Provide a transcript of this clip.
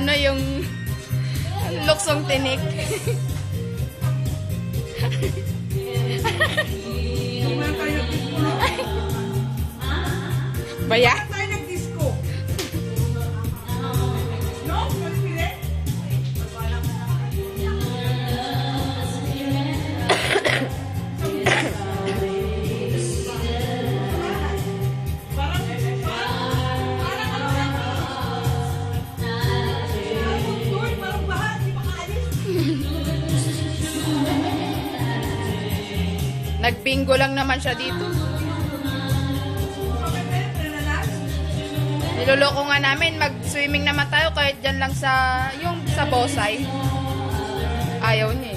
ano yung luksong tinik. Baya? Tayo nag-disco. No? Pagpili? Nagbingo lang naman siya dito. Niloloko nga namin, mag-swimming naman tayo kahit dyan lang sa, yung sa Bosay. Ayaw niya eh.